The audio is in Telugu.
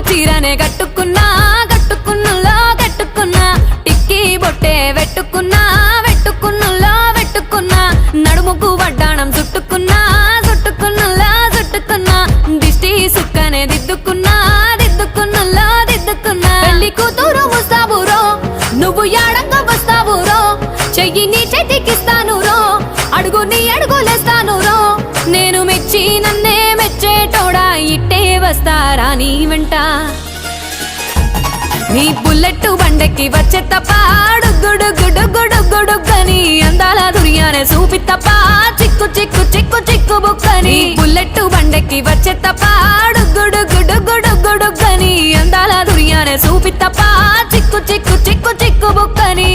చీరనే కట్టుకున్నా కట్టుకున్నులో కట్టుకున్నా టిక్కీ బొట్టే వెట్టుకున్నా వెట్టుకున్నులో వెట్టుకున్నా నడుముకు వడ్డాణం చుట్టుకున్నా చుట్టుకున్నులో చుట్టుకున్నా దిష్టి సుక్కనే దిద్దుకున్నా దిద్దుకున్నులో దిద్దుకున్నా పెళ్లి కూతురు వస్తావురో నువ్వు యాడంగా వస్తావురో చెయ్యి నీ చేతికిస్తాను రో అడుగు నీ అడుగులేస్తాను రో నేను మెచ్చి నన్నే మెచ్చేటోడా ఇట్టే వస్తారా నీ వెంట నీ బుల్లెట్ బండెక్కి వచ్చే తప్ప గుడుగుడుగుడుగుడుగుడుగని అందాల దుర్యానే చూపి తప్ప చిక్కు చిక్కు చిక్కు చిక్కు బుక్కని బుల్లెట్ బండెక్కి వచ్చే తప్ప గుడుగుడుగుడుగుడుగని అందాల దుర్యానే చూపి తప్ప చిక్కు చిక్కు చిక్కు చిక్కు బుక్కని